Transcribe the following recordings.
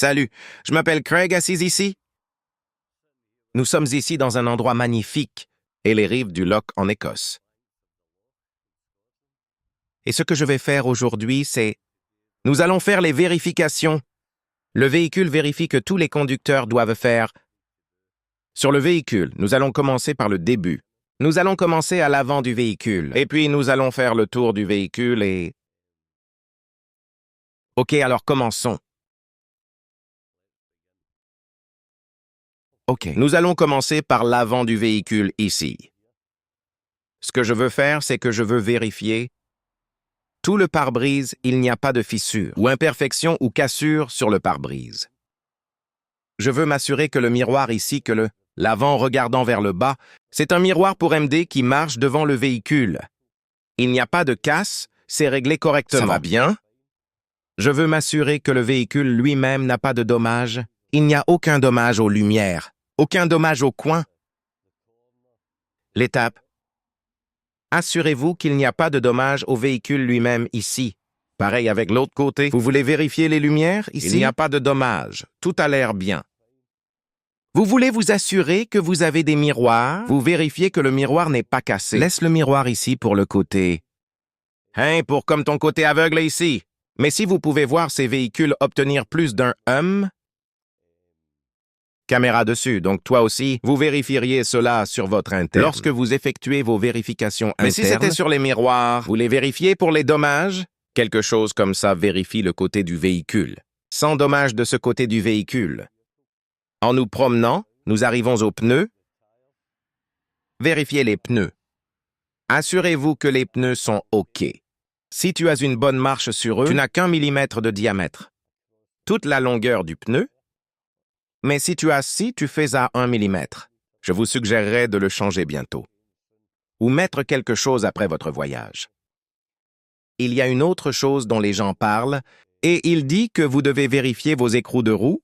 Salut, je m'appelle Craig, assis ici. Nous sommes ici dans un endroit magnifique et les rives du Loch en Écosse. Et ce que je vais faire aujourd'hui, c'est... Nous allons faire les vérifications. Le véhicule vérifie que tous les conducteurs doivent faire... Sur le véhicule, nous allons commencer par le début. Nous allons commencer à l'avant du véhicule. Et puis nous allons faire le tour du véhicule et... Ok, alors commençons. Ok, nous allons commencer par l'avant du véhicule ici. Ce que je veux faire, c'est que je veux vérifier tout le pare-brise, il n'y a pas de fissure, ou imperfection ou cassure sur le pare-brise. Je veux m'assurer que le miroir ici, que l'avant regardant vers le bas, c'est un miroir pour MD qui marche devant le véhicule. Il n'y a pas de casse, c'est réglé correctement. Ça va bien? Je veux m'assurer que le véhicule lui-même n'a pas de dommages. Il n'y a aucun dommage aux lumières, aucun dommage au coin. L'étape. Assurez-vous qu'il n'y a pas de dommage au véhicule lui-même ici. Pareil avec l'autre côté. Vous voulez vérifier les lumières ici? Il n'y a pas de dommage. Tout a l'air bien. Vous voulez vous assurer que vous avez des miroirs? Vous vérifiez que le miroir n'est pas cassé. Laisse le miroir ici pour le côté. Hein, pour comme ton côté aveugle ici. Mais si vous pouvez voir ces véhicules obtenir plus d'un caméra dessus, donc toi aussi, vous vérifieriez cela sur votre interne. Lorsque vous effectuez vos vérifications internes... Mais si c'était sur les miroirs, vous les vérifiez pour les dommages? Quelque chose comme ça vérifie le côté du véhicule. Sans dommage de ce côté du véhicule. En nous promenant, nous arrivons aux pneus. Vérifiez les pneus. Assurez-vous que les pneus sont OK. Si tu as une bonne marche sur eux, tu n'as qu'1 millimètre de diamètre. Toute la longueur du pneu. Mais si tu fais à 1 millimètre. Je vous suggérerais de le changer bientôt. Ou mettre quelque chose après votre voyage. Il y a une autre chose dont les gens parlent, et il dit que vous devez vérifier vos écrous de roue.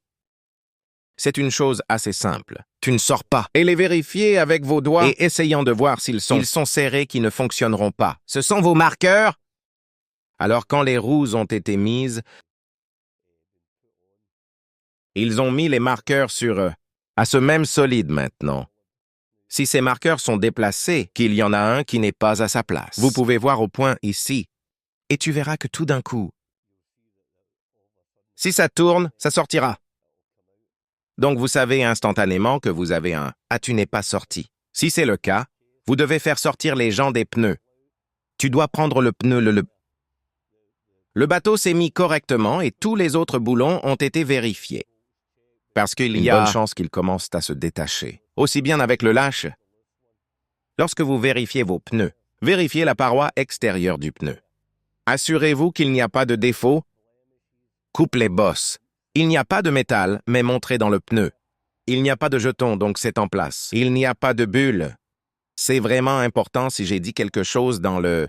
C'est une chose assez simple. Tu ne sors pas. Et les vérifier avec vos doigts et essayant de voir s'ils sont serrés qui ne fonctionneront pas. Ce sont vos marqueurs. Alors quand les roues ont été mises, ils ont mis les marqueurs sur eux, à ce même solide maintenant. Si ces marqueurs sont déplacés, qu'il y en a un qui n'est pas à sa place. Vous pouvez voir au point ici, et tu verras que tout d'un coup, si ça tourne, ça sortira. Donc vous savez instantanément que vous avez un « Ah, tu n'es pas sorti ». Si c'est le cas, vous devez faire sortir les jants des pneus. Tu dois prendre le pneu, Le bateau s'est mis correctement et tous les autres boulons ont été vérifiés. Parce qu'il y a une bonne chance qu'ils commencent à se détacher. Aussi bien avec le lâche. Lorsque vous vérifiez vos pneus, vérifiez la paroi extérieure du pneu. Assurez-vous qu'il n'y a pas de défaut. Coupe les bosses. Il n'y a pas de métal, mais montré dans le pneu. Il n'y a pas de jeton, donc c'est en place. Il n'y a pas de bulle. C'est vraiment important si j'ai dit quelque chose dans le...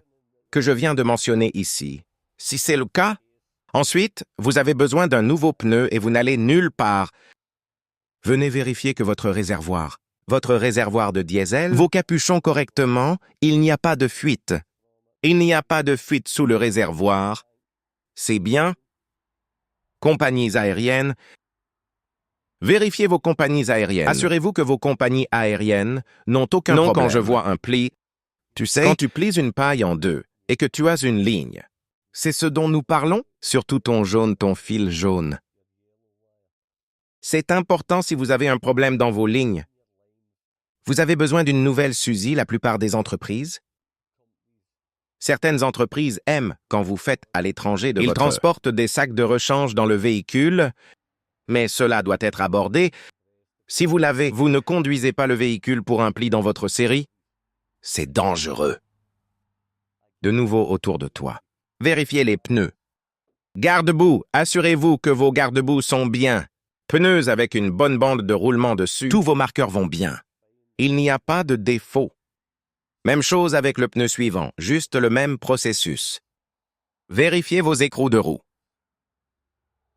que je viens de mentionner ici. Si c'est le cas, ensuite, vous avez besoin d'un nouveau pneu et vous n'allez nulle part. Venez vérifier que votre réservoir de diesel, vos capuchons correctement, il n'y a pas de fuite. Il n'y a pas de fuite sous le réservoir. C'est bien. Compagnies aériennes. Vérifiez vos compagnies aériennes. Assurez-vous que vos compagnies aériennes n'ont aucun problème. Non, quand je vois un pli, tu sais, quand tu plies une paille en deux et que tu as une ligne, c'est ce dont nous parlons, surtout ton fil jaune. C'est important si vous avez un problème dans vos lignes. Vous avez besoin d'une nouvelle Suzy, la plupart des entreprises. Certaines entreprises aiment quand vous faites à l'étranger de votre... Ils transportent des sacs de rechange dans le véhicule, mais cela doit être abordé. Si vous l'avez, vous ne conduisez pas le véhicule pour un pli dans votre série. C'est dangereux. De nouveau autour de toi. Vérifiez les pneus. Garde-boue, assurez-vous que vos garde-boue sont bien. Pneus avec une bonne bande de roulement dessus. Tous vos marqueurs vont bien. Il n'y a pas de défaut. Même chose avec le pneu suivant, juste le même processus. Vérifiez vos écrous de roue.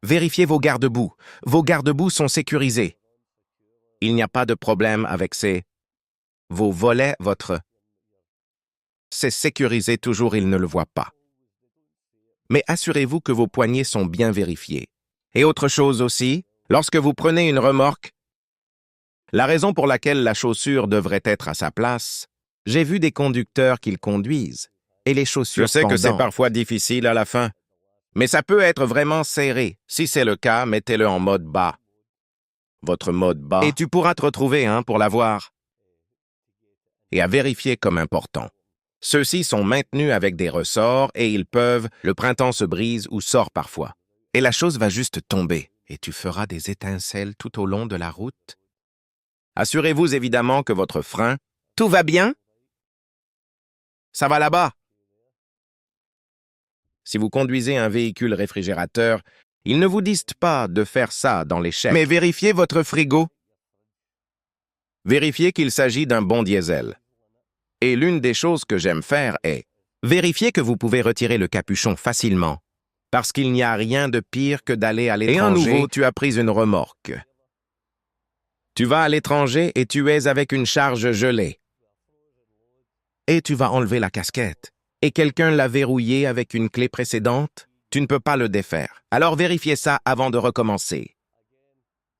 Vérifiez vos garde-boue. Vos garde-boue sont sécurisés. Il n'y a pas de problème avec vos volets, C'est sécurisé toujours, ils ne le voient pas. Mais assurez-vous que vos poignées sont bien vérifiées. Et autre chose aussi, lorsque vous prenez une remorque, la raison pour laquelle la chaussure devrait être à sa place, j'ai vu des conducteurs qui le conduisent, et les chaussures Je sais que c'est pendantes. parfois difficile à la fin, Mais ça peut être vraiment serré. Si c'est le cas, mettez-le en mode bas. votre mode bas. Et tu pourras te retrouver pour l'avoir. Et à vérifier comme important. Ceux-ci sont maintenus avec des ressorts et ils peuvent, le printemps se brise ou sort parfois. Et la chose va juste tomber et tu feras des étincelles tout au long de la route. Assurez-vous évidemment que votre frein, tout va bien? Ça va là-bas. Si vous conduisez un véhicule réfrigérateur, ils ne vous disent pas de faire ça dans les chèques. Mais vérifiez votre frigo. Vérifiez qu'il s'agit d'un bon diesel. Et l'une des choses que j'aime faire est vérifier que vous pouvez retirer le capuchon facilement, parce qu'il n'y a rien de pire que d'aller à l'étranger. Et à nouveau, tu as pris une remorque. Tu vas à l'étranger et tu es avec une charge gelée. Et tu vas enlever la casquette. Et quelqu'un l'a verrouillé avec une clé précédente, tu ne peux pas le défaire. Alors vérifiez ça avant de recommencer.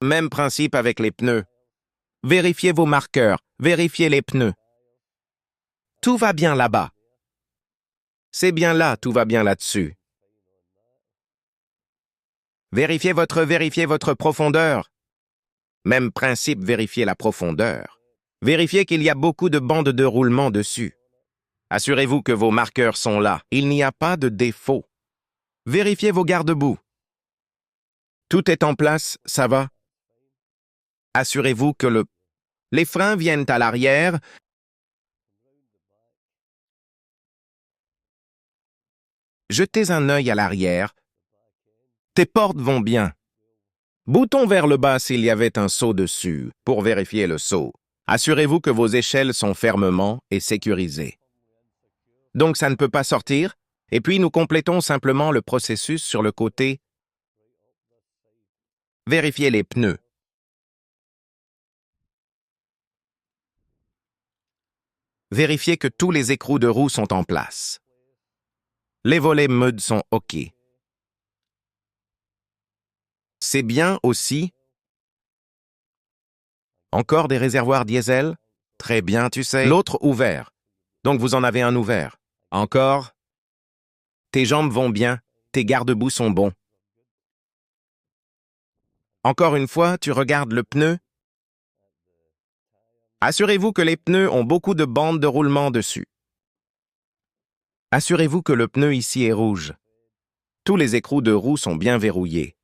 Même principe avec les pneus. Vérifiez vos marqueurs, vérifiez les pneus. Tout va bien là-bas. C'est bien là, tout va bien là-dessus. Vérifiez votre profondeur. Même principe, vérifiez la profondeur. Vérifiez qu'il y a beaucoup de bandes de roulement dessus. Assurez-vous que vos marqueurs sont là. Il n'y a pas de défaut. Vérifiez vos garde-boue. Tout est en place, ça va? Assurez-vous que les freins viennent à l'arrière. Jetez un œil à l'arrière. Tes portes vont bien. Bouton vers le bas s'il y avait un seau dessus, pour vérifier le seau. Assurez-vous que vos échelles sont fermement et sécurisées. Donc ça ne peut pas sortir, et puis nous complétons simplement le processus sur le côté. Vérifiez les pneus. Vérifiez que tous les écrous de roue sont en place. Les volets MUD sont OK. C'est bien aussi. Encore des réservoirs diesel? Très bien, tu sais. L'autre ouvert. Donc vous en avez un ouvert. Encore. Tes jambes vont bien. Tes garde-boue sont bons. Encore une fois, tu regardes le pneu. Assurez-vous que les pneus ont beaucoup de bandes de roulement dessus. Assurez-vous que le pneu ici est rouge. Tous les écrous de roue sont bien verrouillés.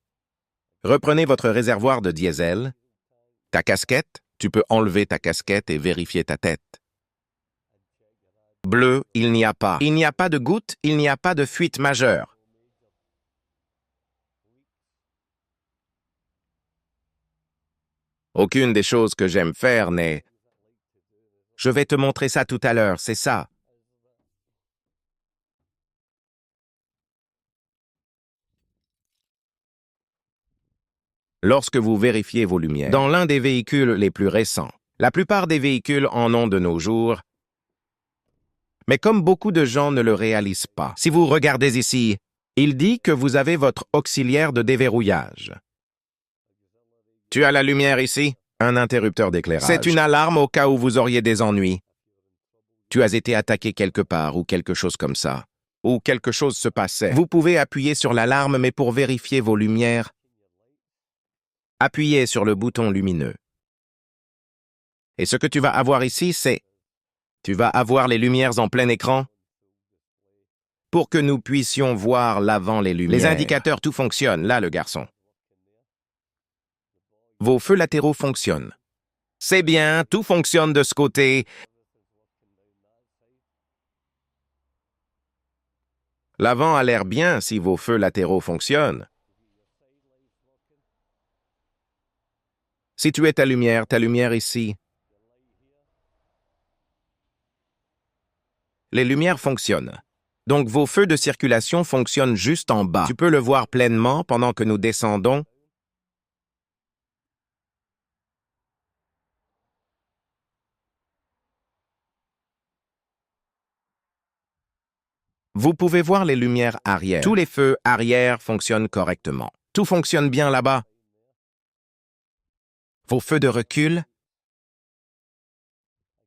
Reprenez votre réservoir de diesel. Ta casquette, tu peux enlever ta casquette et vérifier ta tête. Bleu, il n'y a pas. Il n'y a pas de goutte, il n'y a pas de fuite majeure. Aucune des choses que j'aime faire n'est... Je vais te montrer ça tout à l'heure, c'est ça. Lorsque vous vérifiez vos lumières, dans l'un des véhicules les plus récents, la plupart des véhicules en ont de nos jours, mais comme beaucoup de gens ne le réalisent pas, si vous regardez ici, il dit que vous avez votre auxiliaire de déverrouillage. Tu as la lumière ici? Un interrupteur d'éclairage. C'est une alarme au cas où vous auriez des ennuis. Tu as été attaqué quelque part ou quelque chose comme ça, ou quelque chose se passait. Vous pouvez appuyer sur l'alarme, mais pour vérifier vos lumières, appuyez sur le bouton lumineux. Et ce que tu vas avoir ici, c'est... Tu vas avoir les lumières en plein écran pour que nous puissions voir l'avant les lumières. Les indicateurs, tout fonctionne. Là, le garçon. Vos feux latéraux fonctionnent. C'est bien, tout fonctionne de ce côté. L'avant a l'air bien si vos feux latéraux fonctionnent. Si tu es ta lumière ici. Les lumières fonctionnent. Donc vos feux de circulation fonctionnent juste en bas. Tu peux le voir pleinement pendant que nous descendons. Vous pouvez voir les lumières arrière. Tous les feux arrière fonctionnent correctement. Tout fonctionne bien là-bas. Vos feux de recul?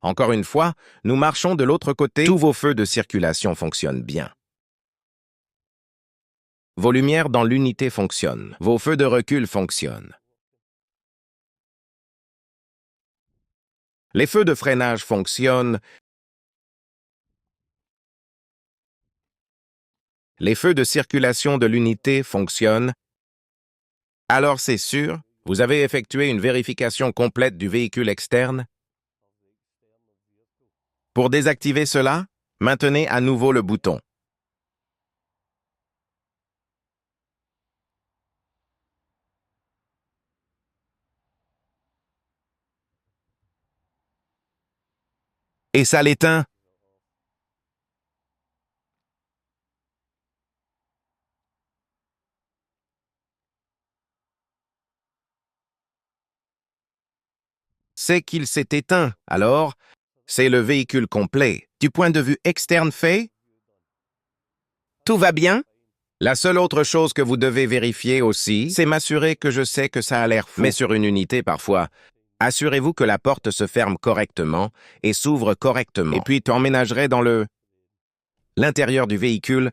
Encore une fois, nous marchons de l'autre côté. Tous vos feux de circulation fonctionnent bien. Vos lumières dans l'unité fonctionnent. Vos feux de recul fonctionnent. Les feux de freinage fonctionnent. Les feux de circulation de l'unité fonctionnent. Alors c'est sûr, vous avez effectué une vérification complète du véhicule externe. Pour désactiver cela, maintenez à nouveau le bouton. Et ça l'éteint. C'est qu'il s'est éteint, alors c'est le véhicule complet. Du point de vue externe fait, tout va bien? La seule autre chose que vous devez vérifier aussi, c'est m'assurer que je sais que ça a l'air fou. Mais sur une unité, parfois, assurez-vous que la porte se ferme correctement et s'ouvre correctement. Et puis, tu emménagerais dans l'intérieur du véhicule